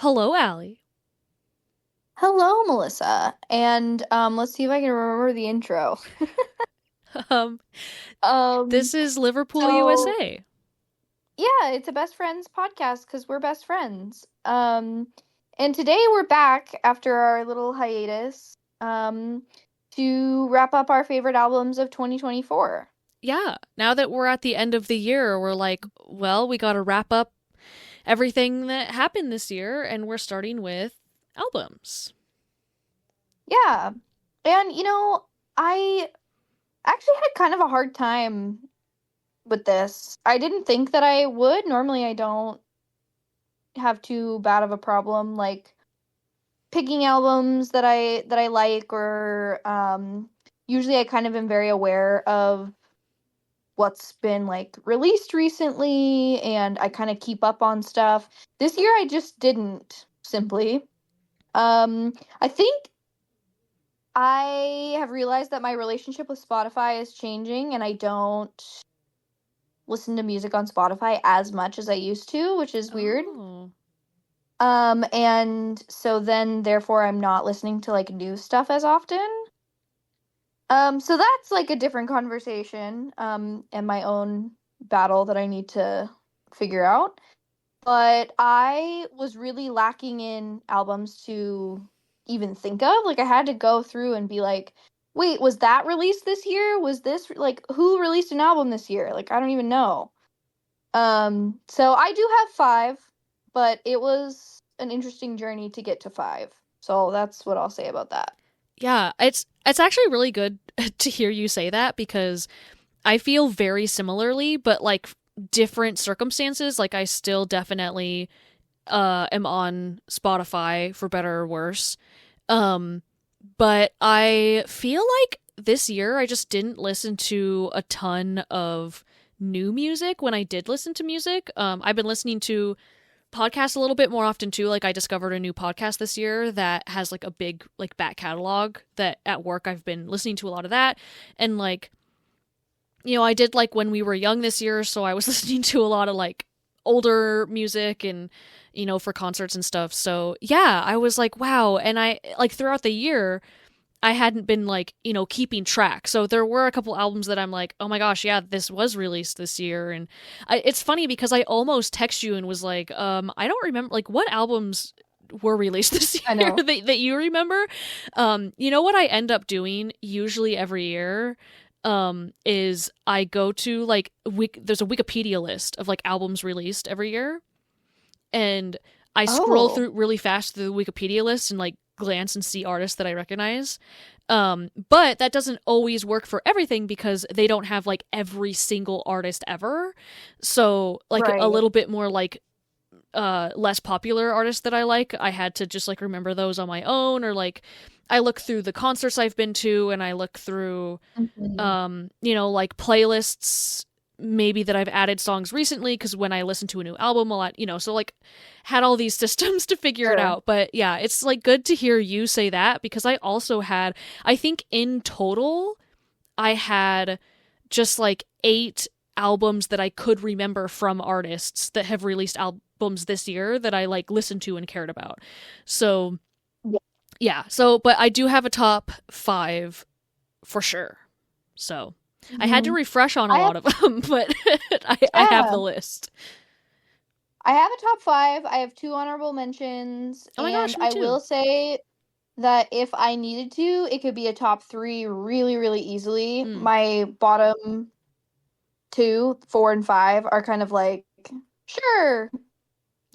Hello, Allie. Hello, Melissa. And let's see if I can remember the intro. Um, Um, this is Liverpool, so USA. yeah, it's a best friends podcast because we're best friends. And today we're back after our little hiatus, to wrap up our favorite albums of 2024. Yeah, now that we're at the end of the year, we're like, well, we got to wrap up everything that happened this year, and we're starting with albums. Yeah. And I actually had kind of a hard time with this. I didn't think that I would. Normally I don't have too bad of a problem like picking albums that I like or usually I kind of am very aware of what's been like released recently and I kind of keep up on stuff. This year I just didn't simply. I think I have realized that my relationship with Spotify is changing and I don't listen to music on Spotify as much as I used to, which is weird. Oh, And so then therefore I'm not listening to like new stuff as often. So that's like a different conversation, and my own battle that I need to figure out. But I was really lacking in albums to even think of. Like I had to go through and be like, wait, was that released this year? Was this like who released an album this year? Like I don't even know. So I do have five, but it was an interesting journey to get to five. So that's what I'll say about that. yeah, it's actually really good to hear you say that because I feel very similarly, but like different circumstances. Like I still definitely am on Spotify for better or worse. Um, but I feel like this year I just didn't listen to a ton of new music when I did listen to music. I've been listening to podcasts a little bit more often too. Like I discovered a new podcast this year that has like a big like back catalog that at work I've been listening to a lot of that. And like, I did like when we were young this year, so I was listening to a lot of like older music and for concerts and stuff. So yeah, I was like, wow. And I like throughout the year I hadn't been like, keeping track. So there were a couple albums that I'm like, oh my gosh, yeah, this was released this year. And it's funny because I almost text you and was like, I don't remember, like, what albums were released this I year know. that you remember. You know what I end up doing usually every year? Is I go to like, there's a Wikipedia list of like albums released every year. And I scroll Oh, through really fast through the Wikipedia list and like glance and see artists that I recognize. But that doesn't always work for everything because they don't have like every single artist ever. So like a right. little bit more like less popular artists that I like, I had to just like remember those on my own, or like I look through the concerts I've been to and I look through Mhm. like playlists maybe that I've added songs recently because when I listen to a new album a lot, so like had all these systems to figure it Sure. out. But yeah, it's like good to hear you say that because I also had, I think in total, I had just like 8 albums that I could remember from artists that have released albums this year that I like listened to and cared about. So Yeah. yeah, so but I do have a top 5 for sure. So I had to Mhm. refresh on a I have lot of them, but I have yeah. the list. I have a top five. I have two honorable mentions, Oh my and gosh, me I too. will say that if I needed to, it could be a top three really, really easily. Mm. My bottom two, four, and five are kind of like, sure,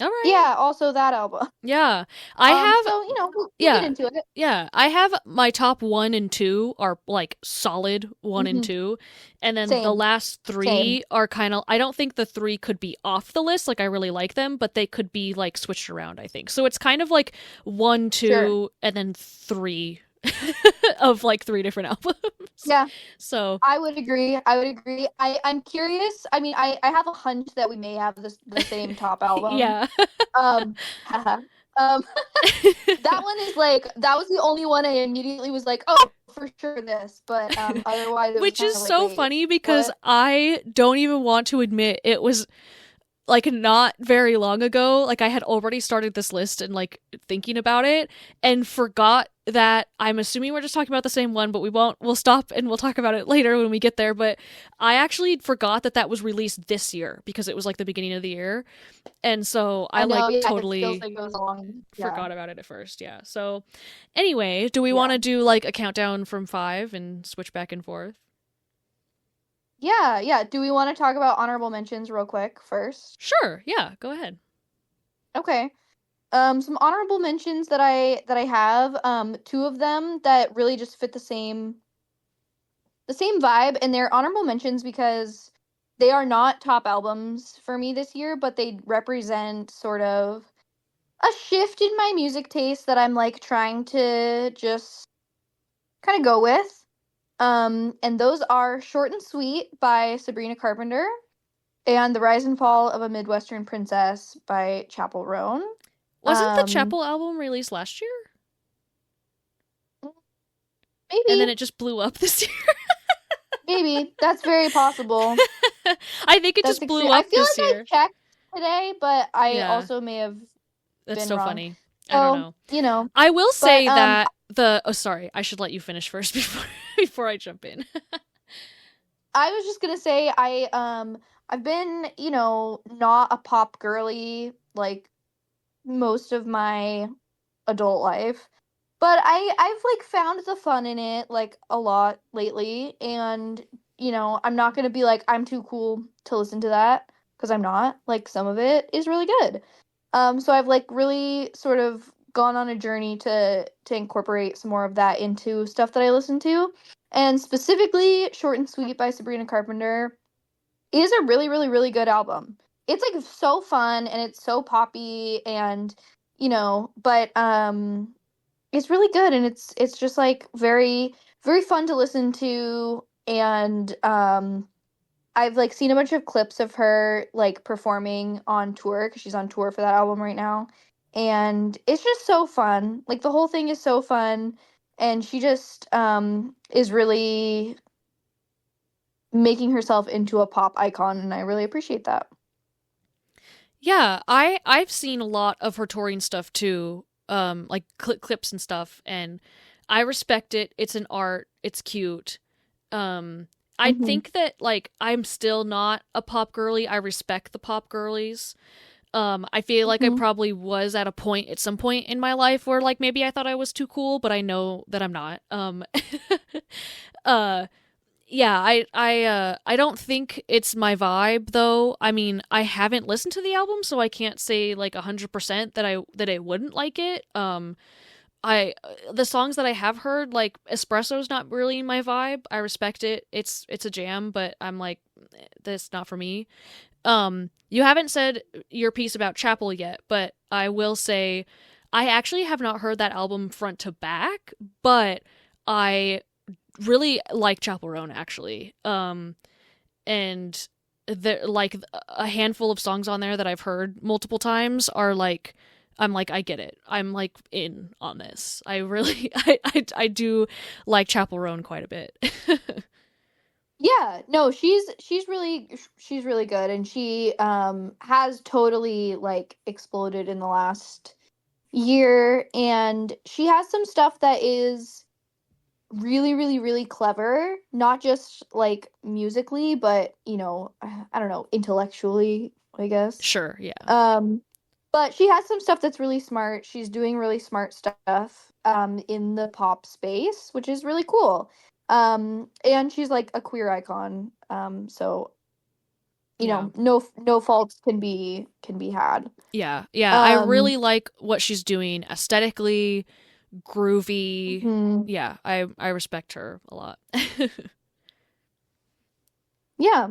All right. yeah, also that album. Yeah. I have So we'll get yeah. into it. Yeah, I have my top 1 and 2 are like solid 1 and Hmm. 2, and then the Same, last same. 3 are kind of, I don't think the 3 could be off the list, like I really like them, but they could be like switched around, I think. So it's kind of like 1, Sure. 2 and then 3 of like 3 different albums. Yeah. So, I would agree. I would agree. I'm curious. I mean, I have a hunch that we may have the same top album. yeah. Haha. Um, that one is like that was the only one I immediately was like, oh, for sure this. But otherwise it was Which kind is of like, so wait, funny because what? I don't even want to admit it was like not very long ago, like I had already started this list and like thinking about it and forgot that I'm assuming we're just talking about the same one, but we'll stop and we'll talk about it later when we get there. But I actually forgot that that was released this year because it was like the beginning of the year. And so I I like know, yeah, it feels totally like it goes along. Yeah. forgot about it at first. Yeah. So anyway, do we want Yeah. to do like a countdown from 5 and switch back and forth? Yeah, yeah. Do we want to talk about honorable mentions real quick first? Sure. Yeah. Go ahead. Okay. Some honorable mentions that I have, two of them that really just fit the same vibe, and they're honorable mentions because they are not top albums for me this year, but they represent sort of a shift in my music taste that I'm like trying to just kind of go with. And those are Short and Sweet by Sabrina Carpenter and The Rise and Fall of a Midwestern Princess by Chapel Roan. Wasn't the Chapel album released last year? And Maybe, then it just blew up this year. maybe that's very possible. I think it That's just blew extreme. I up feel this like I year. checked today, but I Yeah, also may have that's been so wrong. funny. I don't So, know. you know, I will but say that the oh sorry, I should let you finish first before I jump in. I was just gonna say I've been, not a pop girly like most of my adult life. But I've like found the fun in it like a lot lately, and I'm not going to be like I'm too cool to listen to that because I'm not. Like some of it is really good. So I've like really sort of gone on a journey to incorporate some more of that into stuff that I listen to. And specifically Short and Sweet by Sabrina Carpenter is a really, really, really good album. It's like so fun and it's so poppy and but it's really good, and it's just like very, very fun to listen to. And I've like seen a bunch of clips of her like performing on tour because she's on tour for that album right now, and it's just so fun. Like the whole thing is so fun, and she just is really making herself into a pop icon, and I really appreciate that. Yeah, I've seen a lot of her touring stuff too, like clips and stuff, and I respect it. It's an art. It's cute. Um, I Hmm. think that like I'm still not a pop girly. I respect the pop girlies. I feel like I Hmm. probably was at a point at some point in my life where like maybe I thought I was too cool, but I know that I'm not. Uh, yeah, I don't think it's my vibe though. I mean, I haven't listened to the album, so I can't say like 100% that I wouldn't like it. I the songs that I have heard, like Espresso's not really my vibe. I respect it. It's a jam, but I'm like that's not for me. You haven't said your piece about Chapel yet, but I will say I actually have not heard that album front to back, but I really like Chapel Roan actually. And there like a handful of songs on there that I've heard multiple times are like I'm like I get it. I'm like in on this. I really I do like Chapel Roan quite a bit. Yeah, no, she's really good, and she has totally like exploded in the last year, and she has some stuff that is really, really, really clever, not just like musically, but I don't know, intellectually, I guess. Sure, yeah. Um but she has some stuff that's really smart. She's doing really smart stuff in the pop space, which is really cool. And she's like a queer icon. So Yeah. no faults can be had. Yeah. Yeah, I Um really like what she's doing aesthetically, groovy. mhm, Yeah, I respect her a lot. yeah.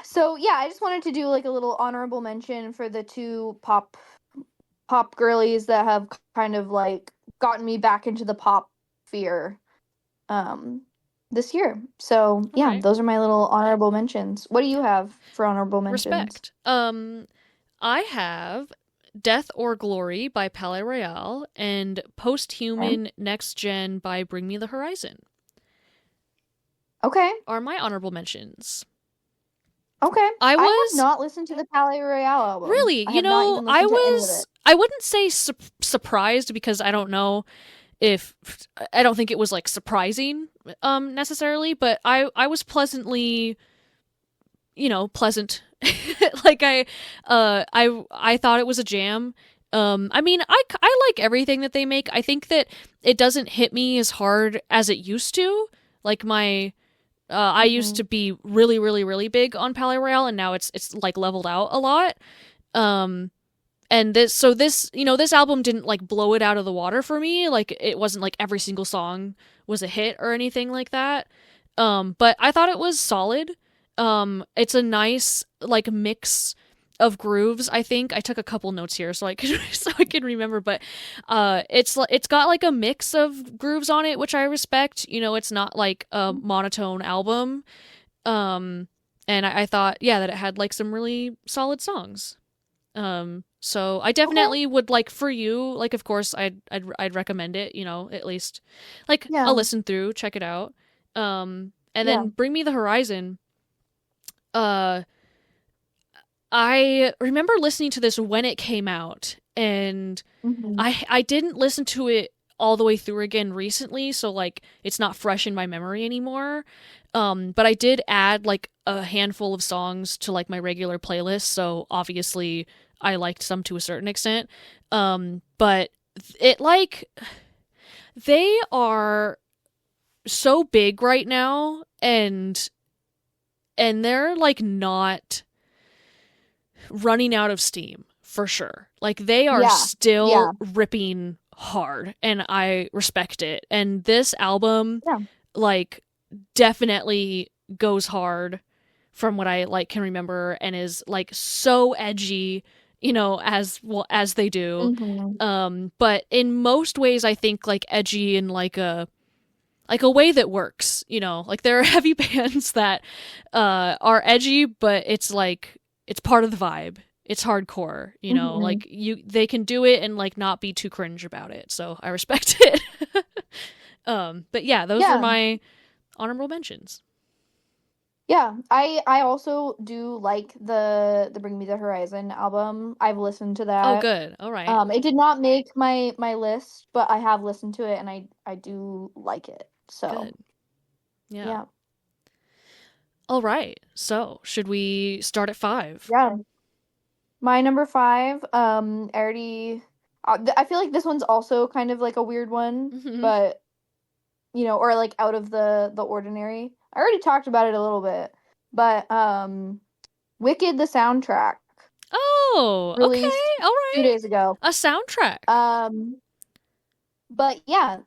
So yeah, I just wanted to do like a little honorable mention for the two pop girlies that have kind of like gotten me back into the pop sphere um this year. So All yeah, right. those are my little honorable mentions. What do you have for honorable mentions? Respect. I have Death or Glory by Palais Royale and Okay. Posthuman Next Gen by Bring Me the Horizon Okay. are my honorable mentions. Okay. I I have was not listened to the Palais Royale album. really, I have not even I listened to any of was it. I wouldn't say surprised because I don't know if I don't think it was like surprising necessarily, but I was pleasantly, pleasant. Like I thought it was a jam. I mean, I like everything that they make. I think that it doesn't hit me as hard as it used to. Like I used Hmm. to be really, really, really big on Palais Royale, and now it's like leveled out a lot. Um, and this album didn't like blow it out of the water for me. Like it wasn't like every single song was a hit or anything like that. But I thought it was solid. It's a nice like mix of grooves. I think I took a couple notes here so I could so I can remember, but it's got like a mix of grooves on it, which I respect. It's not like a monotone album. Um, and I thought, yeah, that it had like some really solid songs. So I Okay. definitely would like for you, like of course I'd recommend it, at least like a Yeah. listen through, check it out. And Yeah. then Bring Me the Horizon. Uh I remember listening to this when it came out, and Hmm. I didn't listen to it all the way through again recently, so like it's not fresh in my memory anymore. But I did add like a handful of songs to like my regular playlist, so obviously I liked some to a certain extent. But it like they are so big right now, and they're like not running out of steam for sure. Like they are Yeah. still Yeah. ripping hard, and I respect it. And this album Yeah. like definitely goes hard from what I like can remember, and is like so edgy, as well as they do. Hmm. But in most ways I think like edgy in like a way that works, like there are heavy bands that are edgy, but it's like it's part of the vibe. It's hardcore, Hmm. like they can do it and like not be too cringe about it. So I respect it. But yeah, those were Yeah. my honorable mentions. Yeah. I also do like the Bring Me the Horizon album. I've listened to Oh, that. good. All right. It did not make my list, but I have listened to it and I do like it. So, Good. Yeah. yeah. All right. So, should we start at 5? Yeah. My number 5, I already I feel like this one's also kind of like a weird one, Mhm. but or like out of the ordinary. I already talked about it a little bit, but Wicked the soundtrack Oh, released okay. All 2 right. days ago. A soundtrack. Um but yeah,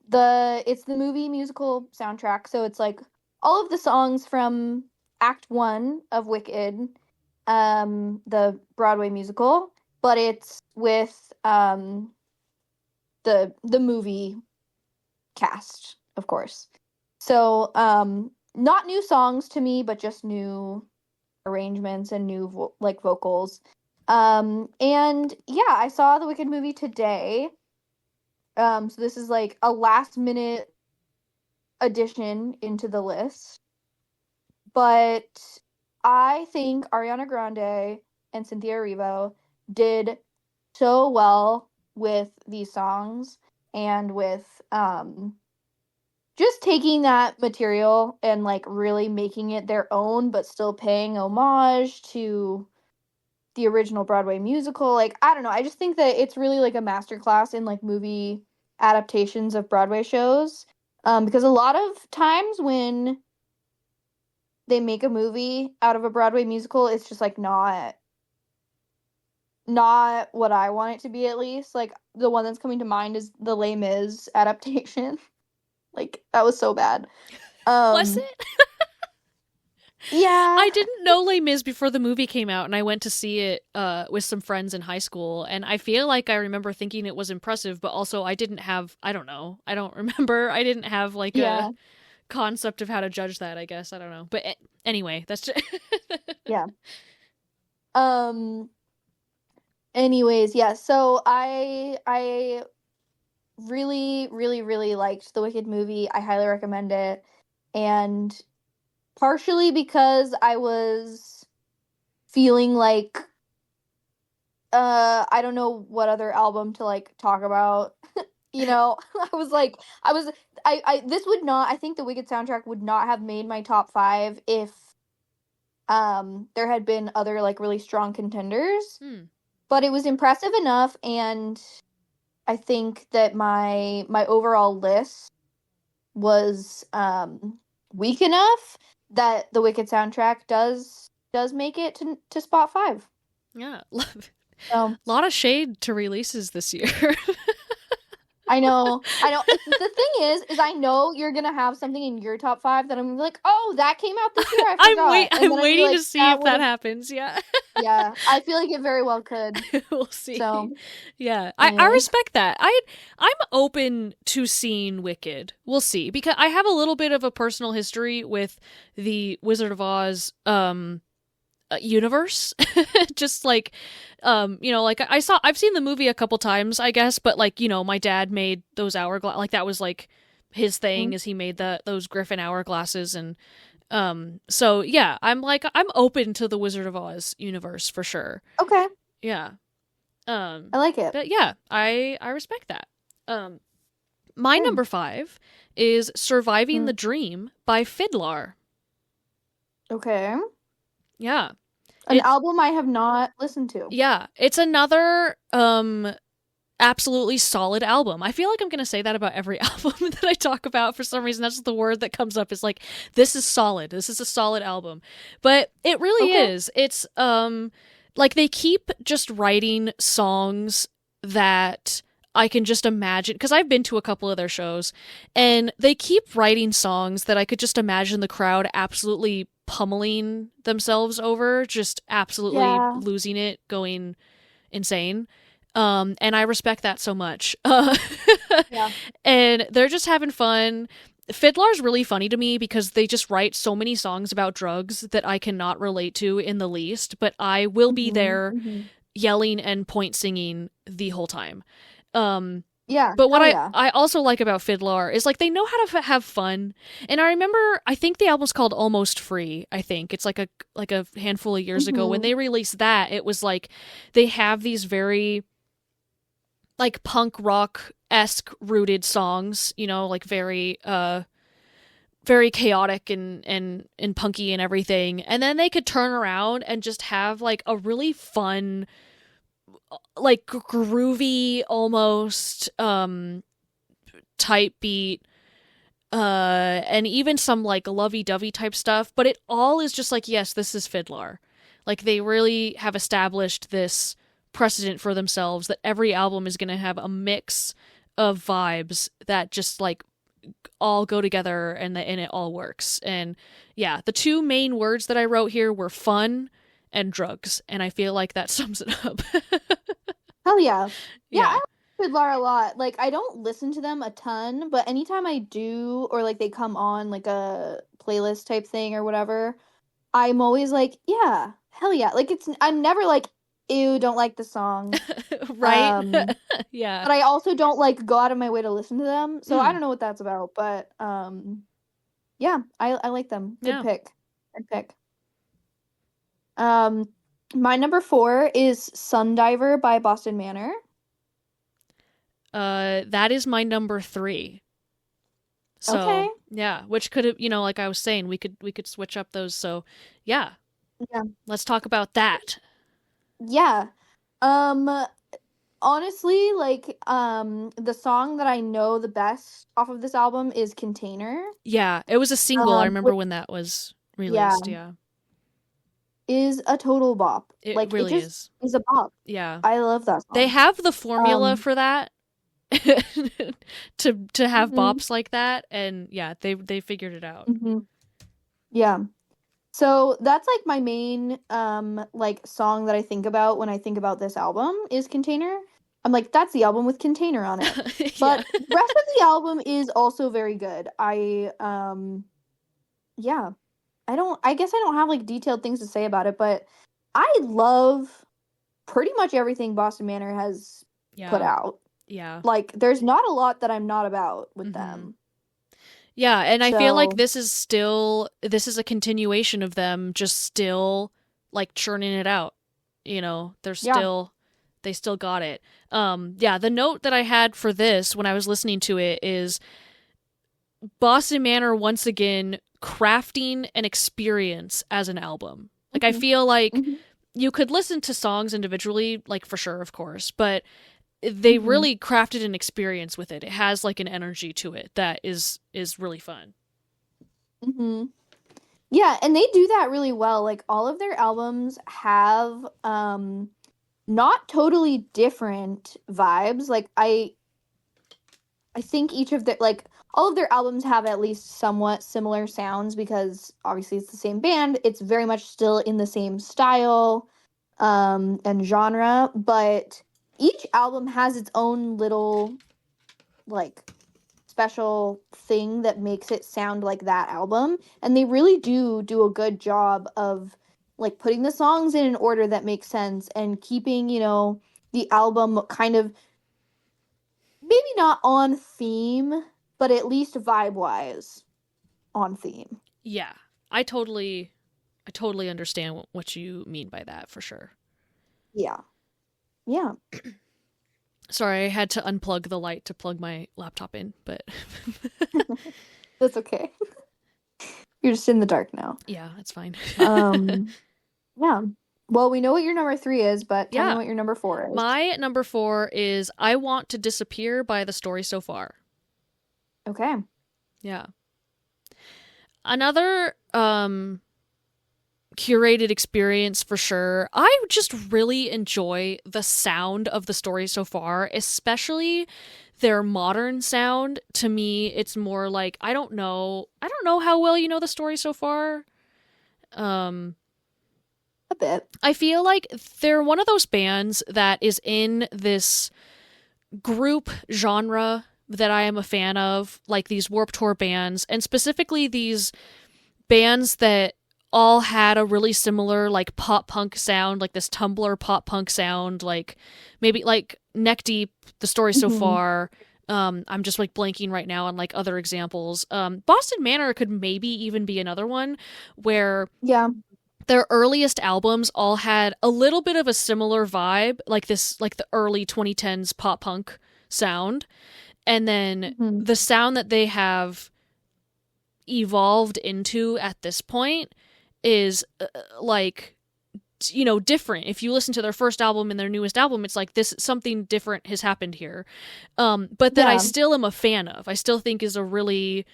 it's the movie musical soundtrack, so it's like all of the songs from Act 1 of Wicked, the Broadway musical, but it's with the movie cast, of course. So, not new songs to me, but just new arrangements and new like vocals. And yeah, I saw the Wicked movie today. So this is like a last minute addition into the list. But I think Ariana Grande and Cynthia Erivo did so well with these songs and with just taking that material and like really making it their own but still paying homage to the original Broadway musical. Like I don't know, I just think that it's really like a masterclass in like movie adaptations of Broadway shows. Because a lot of times when they make a movie out of a Broadway musical, it's just like not what I want it to be, at least. Like the one that's coming to mind is the Les Mis adaptation. Like that was so bad. Was Um it? yeah. I didn't know Les Mis before the movie came out, and I went to see it with some friends in high school. And I feel like I remember thinking it was impressive, but also I don't know. I don't remember. I didn't have like a Yeah. concept of how to judge that, I guess. I don't know. But anyway, that's just. Yeah. Um anyways, yeah. So I really really really liked the Wicked movie. I highly recommend it. And partially because I was feeling like I don't know what other album to like talk about. I was like, I this would not, I think the Wicked soundtrack would not have made my top 5 if there had been other like really strong contenders. But it was impressive enough, and I think that my overall list was weak enough that the Wicked soundtrack does make it to spot 5. Yeah. So A lot of shade to releases this year. I know. The thing is I know you're gonna have something in your top 5 that I'm gonna be like, oh, that came out this year. I forgot. I'm waiting to see if that happens. Yeah. Yeah, I feel like it very well could. We'll see. So, yeah, I respect that. I'm open to seeing Wicked. We'll see, because I have a little bit of a personal history with the Wizard of Oz universe. Just like like I've seen the movie a couple times, I guess, but like, my dad made those hourglass, like that was like his thing, is he made those Griffin hourglasses, and so yeah, I'm open to the Wizard of Oz universe for sure. Okay. Yeah. I like it. But yeah, I respect that. My number 5 is Surviving the Dream by Fiddler. Okay. Yeah. An album I have not listened to. Yeah, it's another absolutely solid album. I feel like I'm going to say that about every album that I talk about. For some reason, that's the word that comes up, is like, this is solid. This is a solid album. But it really is. It's like they keep just writing songs that I can just imagine, because I've been to a couple of their shows, and they keep writing songs that I could just imagine the crowd absolutely pummeling themselves over, just absolutely losing it, going insane. And I respect that so much. And they're just having fun. Fiddler's really funny to me because they just write so many songs about drugs that I cannot relate to in the least, but I will be there yelling and point singing the whole time. But what I also like about Fiddler is like they know how to have fun. And I remember, I think the album's called Almost Free. I think it's like a handful of years ago when they released that. It was like they have these very like punk rock-esque rooted songs, like very very chaotic and punky and everything. And then they could turn around and just have like a really fun, like groovy almost type beat, and even some like lovey-dovey type stuff, but it all is just like, yes, this is Fiddler. Like they really have established this precedent for themselves that every album is going to have a mix of vibes that just like all go together, and it all works. And yeah, the 2 main words that I wrote here were fun and drugs, and I feel like that sums it up. Hell yeah. Yeah, I like Fiddler a lot. Like, I don't listen to them a ton, but anytime I do, or like they come on like a playlist type thing or whatever, I'm always like, yeah, hell yeah. Like, I'm never like, ew, don't like the song. Right? Yeah. But I also don't like go out of my way to listen to them. So I don't know what that's about, but yeah, I like them. Good pick. My number 4 is Sundiver by Boston Manor. That is my number 3. So, yeah, which could have, like I was saying, we could switch up those. So, yeah. Let's talk about that. Yeah. Honestly, like, the song that I know the best off of this album is Container. Yeah, it was a single. I remember when that was released. Yeah. Is a total bop. It like, really it just is a bop. Yeah. I love that song. They have the formula for that to have bops like that, and yeah, they figured it out. Yeah. So that's like my main like song that I think about when I think about this album is Container. I'm like, that's the album with Container on it. But the rest of the album is also very good. I guess I don't have like detailed things to say about it, but I love pretty much everything Boston Manor has put out. Yeah. Like, there's not a lot that I'm not about with them. Yeah, and I feel like this is a continuation of them just still like churning it out. You know, Yeah. they still got it. Yeah, the note that I had for this when I was listening to it is Boston Manor once again crafting an experience as an album. Like I Hmm. feel like Hmm. you could listen to songs individually, like for sure, of course, but they Hmm. really crafted an experience with it. It has like an energy to it that is really fun. Hmm. Yeah, and they do that really well. Like all of their albums have not totally different vibes. Like I think each of their like all of their albums have at least somewhat similar sounds because obviously it's the same band. It's very much still in the same style and genre, but each album has its own little like special thing that makes it sound like that album, and they really do a good job of like putting the songs in an order that makes sense and keeping, the album kind of maybe not on theme, but at least vibe wise on theme. Yeah. I totally understand what you mean by that for sure. Yeah. Yeah. Sorry, I had to unplug the light to plug my laptop in, but That's okay. You're just in the dark now. yeah, it's fine. Um, yeah. Well, we know what your number 3 is, but tell me Yeah. what your number 4 is. My number 4 is I Want to Disappear by The Story So Far. Okay. Yeah. Another curated experience for sure. I just really enjoy the sound of The Story So Far, especially their modern sound. To me, it's more like I don't know how well you know The Story So Far. Um A bit. I feel like they're one of those bands that is in this group genre that I am a fan of, like these Warped Tour bands, and specifically these bands that all had a really similar like pop punk sound, like this Tumblr pop punk sound, like maybe like Neck Deep, The Story So Mhm. Far. I'm just like blanking right now on like other examples. Boston Manor could maybe even be another one where Yeah. their earliest albums all had a little bit of a similar vibe, like this, like the early 2010s pop punk sound. And then Mhm. the sound that they have evolved into at this point is like, different. If you listen to their first album and their newest album, it's like this something different has happened here. But that I Yeah. still am a fan of. I still think is a really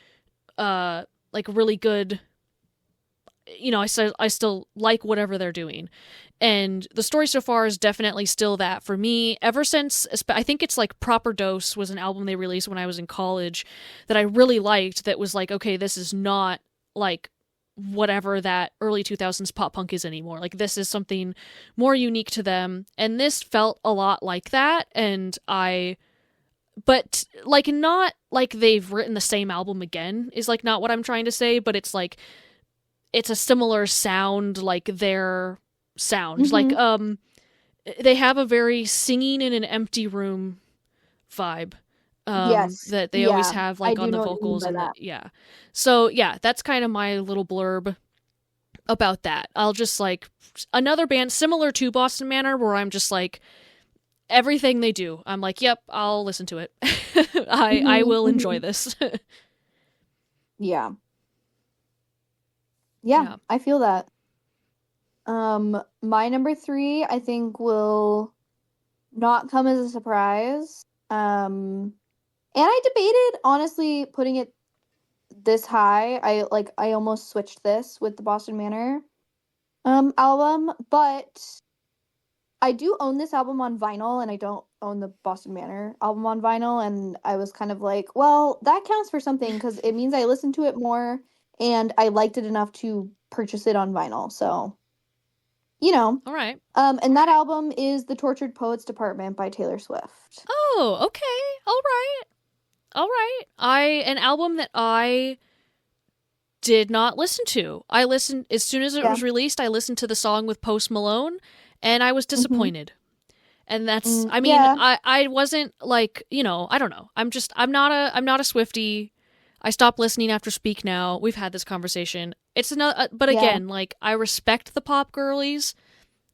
like really good, I still like whatever they're doing. And The Story So Far is definitely still that for me. Ever since, I think it's like Proper Dose was an album they released when I was in college that I really liked, that was like, okay, this is not like whatever that early 2000s pop punk is anymore. Like, this is something more unique to them. And this felt a lot like that. But like, not like they've written the same album again, is like not what I'm trying to say, but it's like, it's a similar sound, like their sound. Like Mhm. they have a very singing in an empty room vibe. Yes. That they always Yeah. have I like on do the know what you mean vocals by and the that. yeah. So yeah, that's kind of my little blurb about that. I'll just like another band similar to Boston Manor where I'm just like everything they do. I'm like, yep, I'll listen to it. I Mhm. will enjoy Mhm. this. Yeah. Yeah, Yeah. I feel that. My number 3 I think will not come as a surprise. And I debated honestly putting it this high. I almost switched this with the Boston Manor album, but I do own this album on vinyl and I don't own the Boston Manor album on vinyl, and I was kind of like, well, that counts for something because it means I listened to it more and I liked it enough to purchase it on vinyl. So, you know. All right. And that album is The Tortured Poets Department by Taylor Swift. Oh, okay. All right. All right. I an album that I did not listen to. I listened as soon as it Yeah. was released. I listened to the song with Post Malone, and I was Mm-hmm. disappointed. And that's, I mean, Yeah. I wasn't like, I don't know. I'm not a Swiftie. I stopped listening after Speak Now. We've had this conversation. It's another, but Yeah. again, like I respect the pop girlies.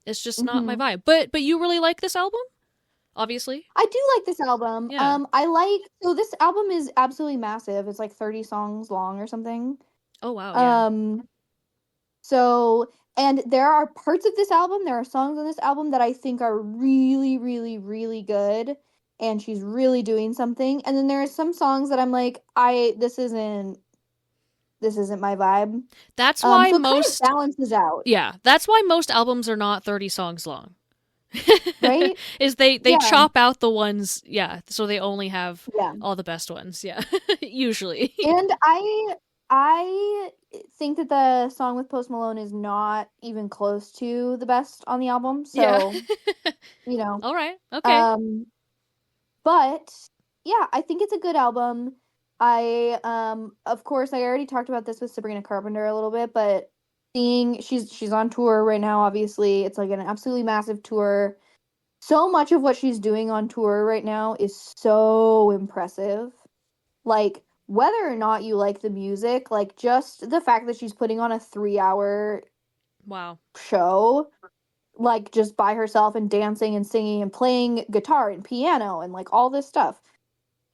It's just not my Mm-hmm. vibe. But you really like this album, obviously. I do like this album. Yeah. So this album is absolutely massive. It's like 30 songs long or something. Oh wow. Yeah. Um, so and there are parts of this album, there are songs on this album that I think are really, really, really good, and she's really doing something. And then there are some songs that I'm like, this isn't my vibe. That's why So it kind of most. balances out, Yeah, that's why most albums are not 30 songs long. right? Is they Yeah, chop out the ones, yeah, so they only have yeah. all the best ones, yeah. Usually. And I think that the song with Post Malone is not even close to the best on the album. Yeah. So, you know, All right. Okay. um but yeah, I think it's a good album. I of course I already talked about this with Sabrina Carpenter a little bit, but seeing she's on tour right now, obviously. It's like an absolutely massive tour. So much of what she's doing on tour right now is so impressive. Like, whether or not you like the music, like just the fact that she's putting on a 3 hour Wow. show, like just by herself and dancing and singing and playing guitar and piano and like all this stuff.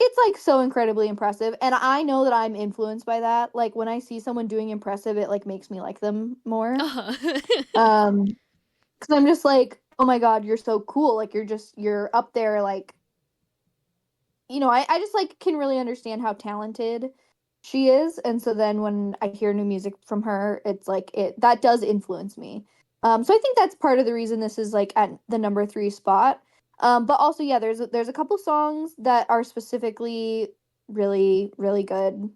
It's like so incredibly impressive. And I know that I'm influenced by that. Like when I see someone doing impressive, it like makes me like them more. Uh-huh. Um, because I'm just like, oh my God, you're so cool. Like you're up there, like, I just like can really understand how talented she is. And so then when I hear new music from her, it's like that does influence me. So I think that's part of the reason this is like at the number 3 spot. But also, yeah, there's a couple songs that are specifically really, really good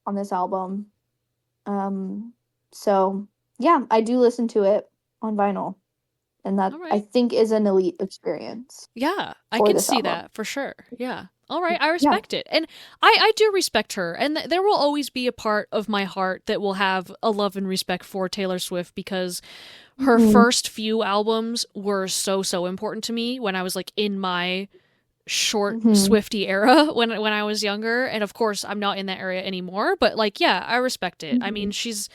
on this album. So yeah, I do listen to it on vinyl, and that All I right. think is an elite experience Yeah, I for can this see album. that for sure. Yeah. All right, I Yeah. respect it. And I do respect her. And there will always be a part of my heart that will have a love and respect for Taylor Swift because her Mhm. first few albums were so, so important to me when I was like in my short Mhm. Swifty era when I was younger. And of course, I'm not in that area anymore, but like yeah, I respect it. I mean, Mhm.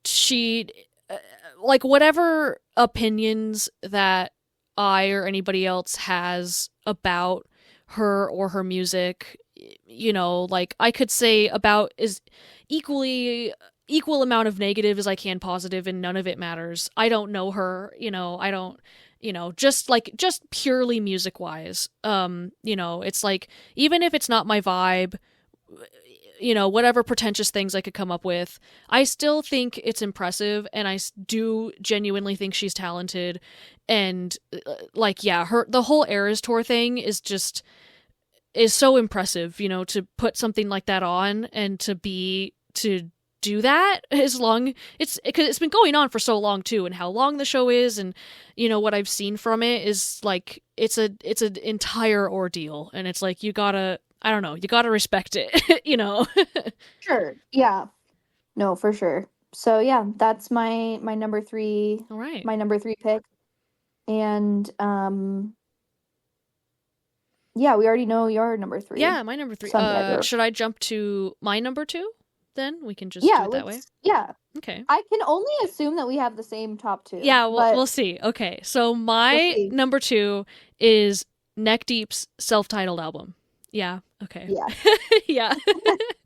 she uh, like whatever opinions that I or anybody else has about her or her music, like I could say about is equal amount of negative as I can positive, and none of it matters. I don't know her, I don't, just purely music wise. It's like even if it's not my vibe, whatever pretentious things I could come up with, I still think it's impressive, and I do genuinely think she's talented. And like, yeah, the whole Eras tour thing is so impressive, to put something like that on and to do that as long because it's been going on for so long too, and how long the show is, and what I've seen from it is like it's an entire ordeal, and it's like you gotta I don't know, you gotta respect it. Sure. Yeah. No, for sure. So yeah, that's my number 3, All right. my number 3 pick. And yeah, we already know your number 3. Yeah, my number three. Sunbagger. Should I jump to my number two? Then we can just do Yeah, it that way. yeah. Okay. I can only assume that we have the same top 2, Yeah, we'll but see. Okay, so we'll my see. number two is Neck Deep's self-titled album. Yeah. Okay. Yeah. Yeah.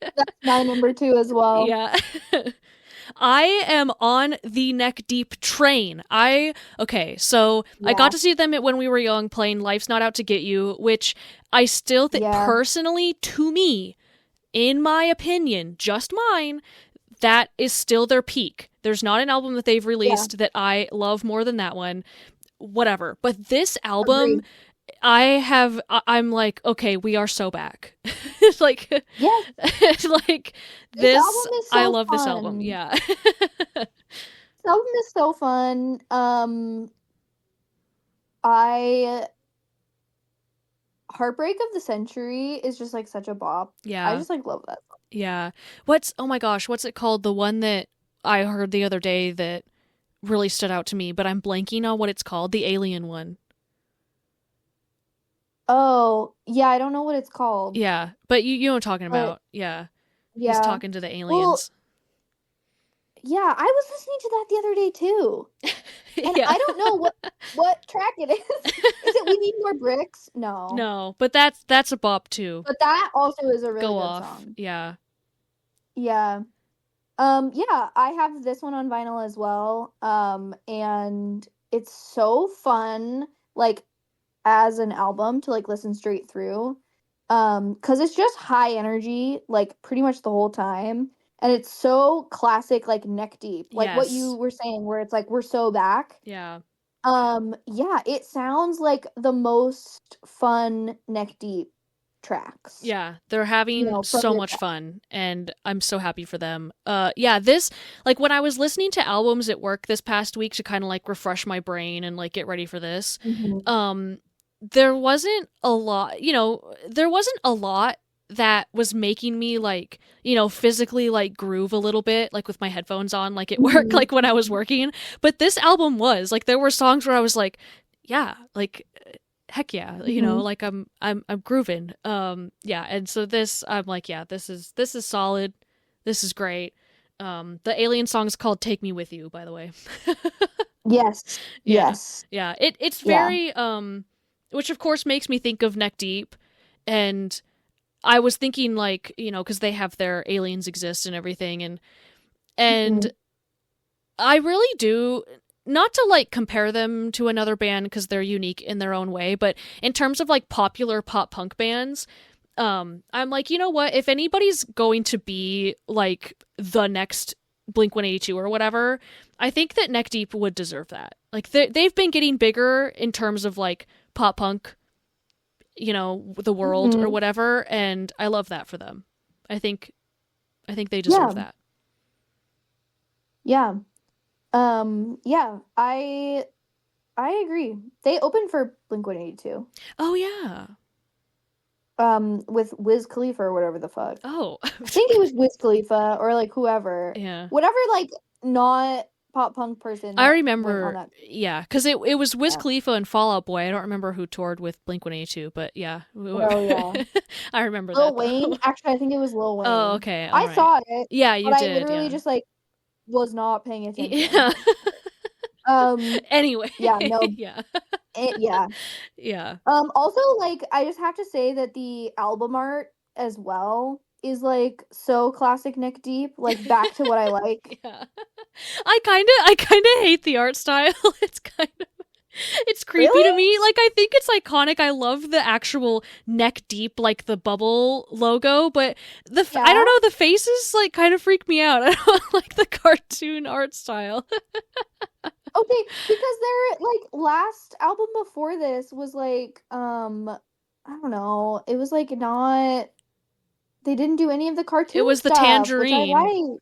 That's my number 2 as well. Yeah. I am on the Neck Deep train. Okay, so I Yeah. got to see them when we were young playing Life's Not Out to Get You, which I still think Yeah. personally, to me, in my opinion, just mine, that is still their peak. There's not an album that they've released that I love more than that one. Whatever. But this album, Agree. I'm like, okay, we are so back. It's like, Yeah. like This this, album is I so love this album. fun. Yeah. This album is so fun. I Heartbreak of the Century is just like such a bop. I Yeah. just like love that song. Yeah. Oh my gosh, what's it called? The one that I heard the other day that really stood out to me, but I'm blanking on what it's called. The Alien one. Oh, yeah, I don't know what it's called. Yeah, but you know what I'm talking But about. Yeah. He's Yeah. talking to the Well, aliens. yeah, I was listening to that the other day too. And Yeah. I don't know what track it is. Is it We Need More Bricks? No. No, but that's a bop too. But that also is a really Go good off. song. Yeah. Yeah. Yeah, I have this one on vinyl as well. And it's so fun, like as an album to like listen straight through. 'Cause it's just high energy, like pretty much the whole time. And it's so classic, like neck deep, like what you Yes. were saying, where it's like we're so back. Yeah. Yeah, it sounds like the most fun neck deep tracks, Yeah, they're having from so their much past. fun and I'm so happy for them. Yeah, this like when I was listening to albums at work this past week to kind of like refresh my brain and like get ready for this, Mhm. um there wasn't a lot, there wasn't a lot that was making me like, physically like groove a little bit like with my headphones on like at work Mhm. like when I was working, but this album was like there were songs where I was like, yeah, like heck yeah, Mhm. like I'm grooving. Yeah, and so this I'm like, yeah, this is solid. This is great. The alien song is called Take Me With You, by the way. Yes. Yeah. Yes. Yeah. It's Yeah. very which of course makes me think of Neck Deep, and I was thinking like, cuz they have their aliens exist and everything, and Mhm. I really do, not to like compare them to another band because they're unique in their own way, but in terms of like popular pop punk bands, I'm like, you know what? If anybody's going to be like the next Blink 182 or whatever, I think that Neck Deep would deserve that. Like they've been getting bigger in terms of like pop punk, the world or Mhm. whatever, and I love that for them. I think they deserve Yeah. that. Yeah. Yeah, I agree. They opened for Blink-182. Oh yeah. With Wiz Khalifa or whatever the fuck. Oh. I think it was Wiz Khalifa or like whoever. Yeah. Whatever like not pop punk person I that went on remember, that. yeah, because it was Wiz Yeah. Khalifa and Fall Out Boy. I don't remember who toured with Blink 182, but yeah. Oh yeah. I remember Lil that Wayne? though. Actually, I think it was Lil Oh, Wayne. okay, all I right. saw it, Yeah, but you I did, literally yeah. just like was not paying attention. Yeah. Anyway, Yeah, no, yeah. yeah. Yeah. Also, like, I just have to say that the album art as well is like so classic Nick Deep, like back to what I like. Yeah. I kind of hate the art style. It's creepy to Really? me. Like, I think it's iconic. I love the actual neck deep, like the bubble logo, but I Yeah. don't know, the faces like kind of freak me out. I don't like the cartoon art style. Okay, because their like last album before this was like I don't know, it was like not they didn't do any of the It cartoon was the stuff, which I tangerine like.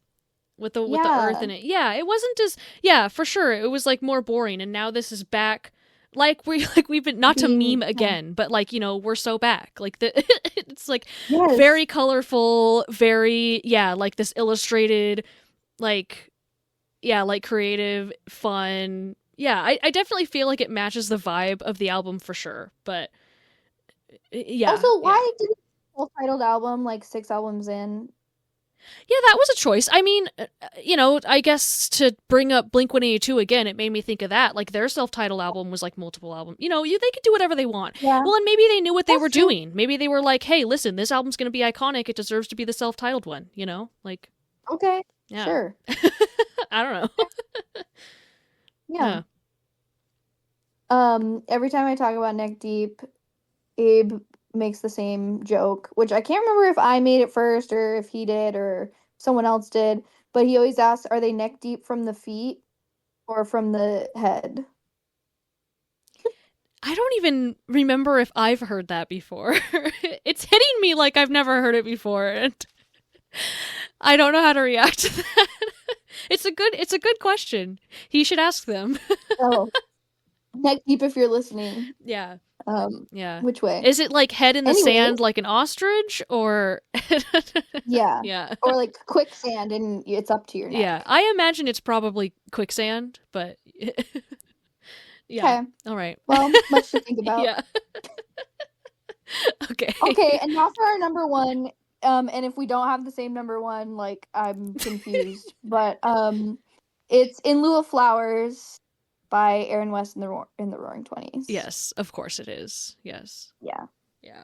with the earth Yeah. in it. Yeah, it wasn't as, yeah, for sure. It was like more boring, and now this is back. Like we've been, not to Being meme again, but like, we're so back. Like it's like yes. very colorful, very, yeah, like this illustrated, like, yeah, like creative, fun. Yeah, I definitely feel like it matches the vibe of the album for sure. But yeah, Also, yeah. why did it self-titled album like 6 albums in? Yeah, that was a choice. I mean, I guess to bring up Blink 182 again, it made me think of that. Like their self-titled album was like multiple albums. They could do whatever they want. Yeah, Well, and maybe they knew what they that's were true. doing. Maybe they were like, "Hey, listen, this album's going to be iconic. It deserves to be the self-titled one." Like, Okay, yeah. sure. I don't know. Yeah. Yeah. Every time I talk about Neck Deep, Abe makes the same joke, which I can't remember if I made it first or if he did or someone else did, but he always asks, are they neck deep from the feet or from the head? I don't even remember if I've heard that before. It's hitting me like I've never heard it before, and I don't know how to react to that. It's a good question. He should ask them. Oh, neck deep if you're listening. Yeah. Yeah. Which way? Is it like head in the Anyways, sand like an ostrich, or yeah. yeah. Or like quicksand and it's up to your Yeah. neck. I imagine it's probably quicksand, but yeah. Okay. All right. Well, much to think about. Yeah. Okay. Okay, and now for our number one. And if we don't have the same number one, like I'm confused. But it's In Lieu of Flowers by Aaron West in the Roaring Twenties. Yes, of course it is. Yes. Yeah. Yeah.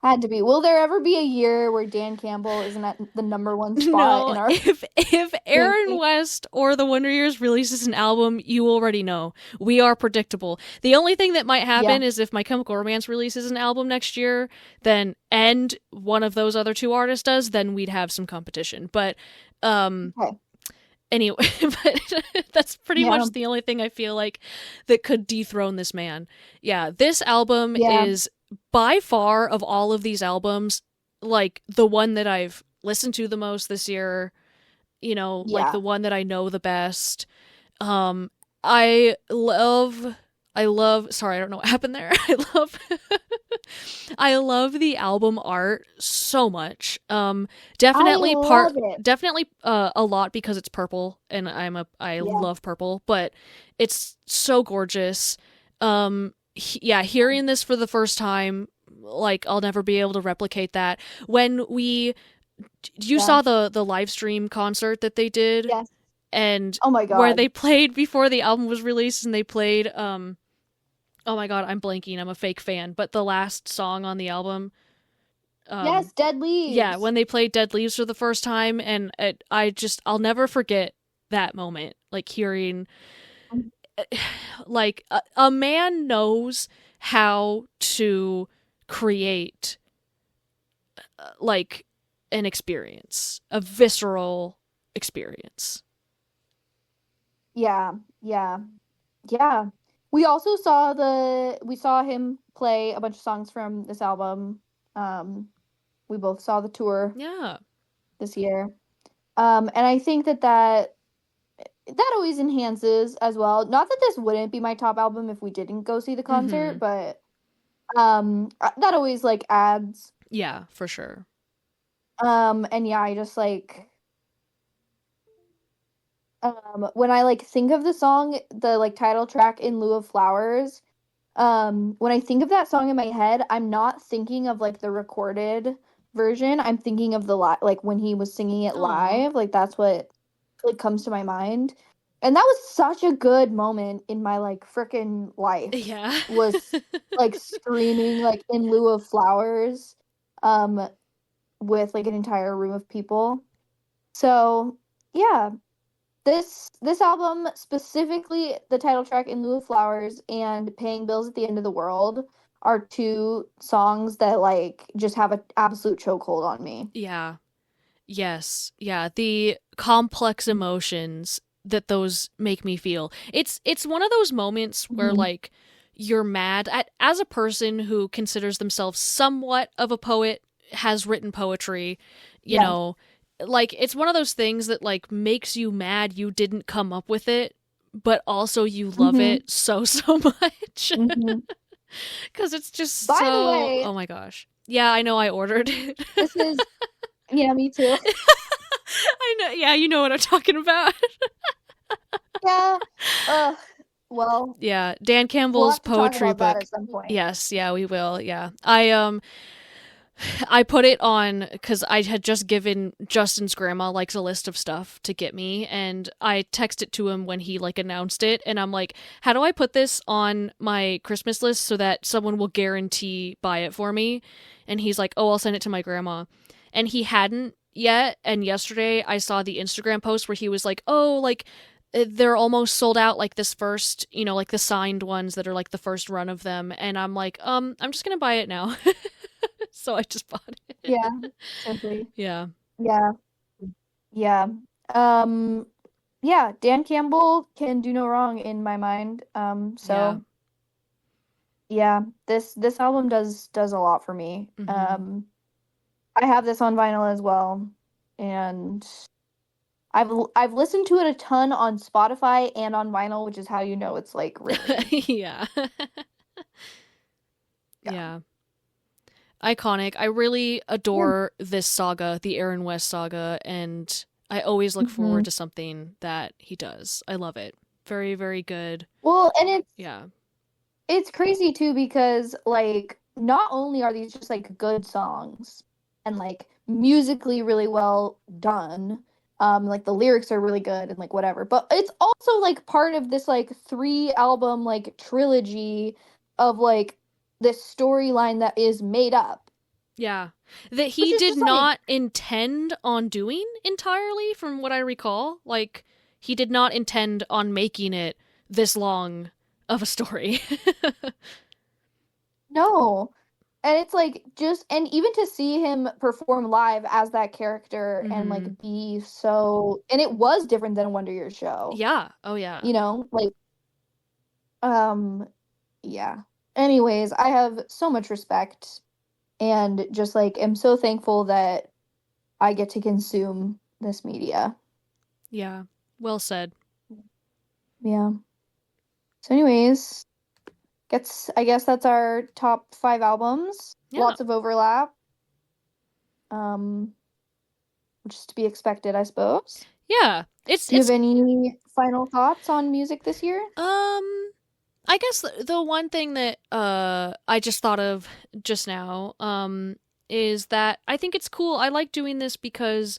Had to be. Will there ever be a year where Dan Campbell isn't at the number one spot No, in our if Aaron ranking? West or the Wonder Years releases an album, you already know. We are predictable. The only thing that might Yeah. happen is if My Chemical Romance releases an album next year, then and one of those other two artists does, then we'd have some competition. But Okay. anyway, but that's pretty Yeah. much the only thing I feel like that could dethrone this man. Yeah, this album Yeah. is by far of all of these albums like the one that I've listened to the most this year, you know, like Yeah. the one that I know the best. Um I love sorry, I don't know what happened there. I love the album art so much. I Definitely love it. definitely a lot because it's purple and I Yeah. love purple, but it's so gorgeous. Yeah, hearing this for the first time, like I'll never be able to replicate that. When you Yeah. saw the live stream concert that they did, Yes. and Oh my where God. they played before the album was released, and they played oh my god, I'm blanking. I'm a fake fan, but the last song on the album, Yes, Dead yeah, Leaves. when they played Dead Leaves for the first time, and I'll never forget that moment, like hearing like a man knows how to create like an experience, a visceral experience. Yeah. Yeah. Yeah. We saw him play a bunch of songs from this album. We both saw the tour Yeah. this year. And I think that always enhances as well. Not that this wouldn't be my top album if we didn't go see the concert, Mhm. but that always like adds. Yeah, for sure. And yeah, I just like when I like think of the song, the like title track In Lieu of Flowers, when I think of that song in my head, I'm not thinking of like the recorded version. I'm thinking of like when he was singing it Aw. live. Like that's what like comes to my mind. And that was such a good moment in my like freaking life. Yeah. Was like screaming like In Lieu of Flowers um with like an entire room of people. So, yeah, this album, specifically the title track In Lieu of Flowers and Paying Bills at the End of the World, are two songs that like just have an absolute chokehold on me. Yeah. Yes. Yeah, the complex emotions that those make me feel. It's one of those moments where Mhm. like you're mad at as a person who considers themselves somewhat of a poet, has written poetry, you Yeah. know, like it's one of those things that like makes you mad you didn't come up with it, but also you love Mhm. it so much. Mhm. Cuz it's just By the so, way, oh my gosh. Yeah, I know I ordered it. this is yeah, me too. I know. Yeah, you know what I'm talking about. Yeah. Uh, well, Yeah, Dan we'll Campbell's have to talk poetry about that book. at some point. Yes, yeah, we will. Yeah. I put it on cuz I had just given Justin's grandma like a list of stuff to get me, and I texted to him when he like announced it, and I'm like, "How do I put this on my Christmas list so that someone will guarantee buy it for me?" And he's like, "Oh, I'll send it to my grandma." And he hadn't yet, and yesterday I saw the Instagram post where he was like, "Oh, like they're almost sold out, like this first, you know, like the signed ones that are like the first run of them." And I'm like, I'm just gonna buy it now." So I just bought it. Yeah, simply. Yeah. Yeah. Yeah. Um, yeah, Dan Campbell can do no wrong in my mind. Yeah. So yeah, this album does a lot for me. Mm-hmm. I have this on vinyl as well, and I've listened to it a ton on Spotify and on vinyl, which is how you know it's like really Yeah. yeah. Yeah. Iconic. I really Yeah. adore this saga, the Aaron West saga, and I always look Hmm. forward to something that he does. I love it. Very, very good. Well, and Yeah. it's crazy too because like not only are these just like good songs and like musically really well done. Like the lyrics are really good and like whatever. But it's also like part of this like 3 album like trilogy of like this storyline that is made up, Yeah. That which he is did just like not intend on doing entirely, from what I recall. Like, he did not intend on making it this long of a story. no. And it's like just and even to see him perform live as that character and Hmm. like be so and it was different than a Wonder Years show, Yeah. Oh, yeah. you know? Like yeah. Anyways, I have so much respect and just like am so thankful that I get to consume this media. Yeah. Well said. Yeah. So anyways, I guess that's our top 5 albums. Yeah. Lots of overlap. Um which is to be expected, I suppose. Yeah. Do you have any final thoughts on music this year? Um, I guess the one thing that I just thought of just now is that I think it's cool. I like doing this because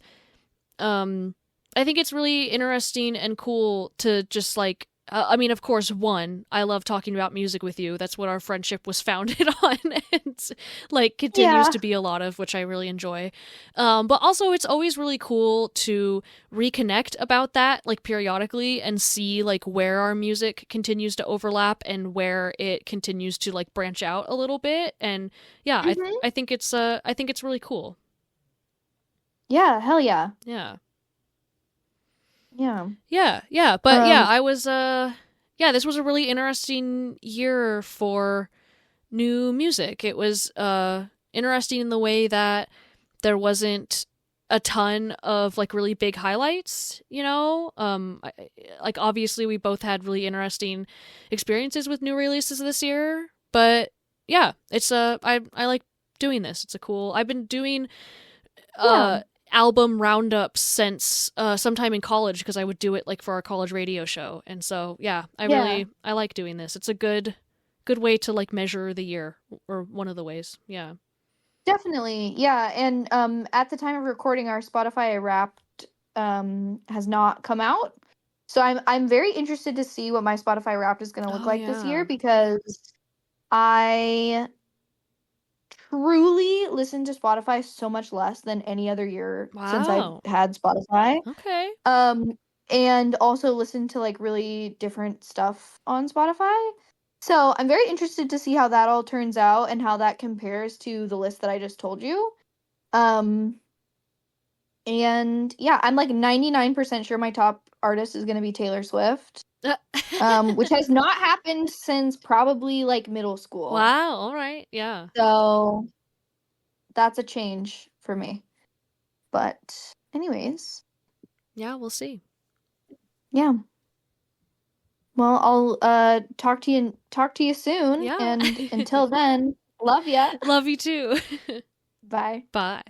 um I think it's really interesting and cool to just like I mean, of course, one, I love talking about music with you. That's what our friendship was founded on, and like continues Yeah. to be a lot of, which I really enjoy. But also, it's always really cool to reconnect about that, like periodically, and see like where our music continues to overlap and where it continues to like branch out a little bit. And yeah, Hmm. I think it's really cool. Yeah, hell yeah. Yeah. Yeah. Yeah, but yeah, Um, I was yeah, this was a really interesting year for new music. It was interesting in the way that there wasn't a ton of like really big highlights, you know? Like obviously we both had really interesting experiences with new releases this year, but yeah, it's I like doing this. It's a cool. I've been doing yeah. uh album roundups since sometime in college because I would do it like for our college radio show. And so yeah, Yeah. I like doing this. It's a good way to like measure the year, or one of the ways. Yeah. Definitely. Yeah, and at the time of recording our Spotify Wrapped has not come out. So I'm very interested to see what my Spotify Wrapped is going to look Oh like this year yeah. because I truly listen to Spotify so much less than any other year since I've Wow. had Spotify. Okay. Um, and also listen to like really different stuff on Spotify. So I'm very interested to see how that all turns out and how that compares to the list that I just told you. Um, and yeah, I'm like 99% sure my top artist is going to be Taylor Swift. Which has not happened since probably like middle school. Wow. All right. Yeah. So that's a change for me. But anyways, Yeah, we'll see. yeah. Well, I'll talk to you soon Yeah. and until then, love ya. Love you too. Bye. Bye.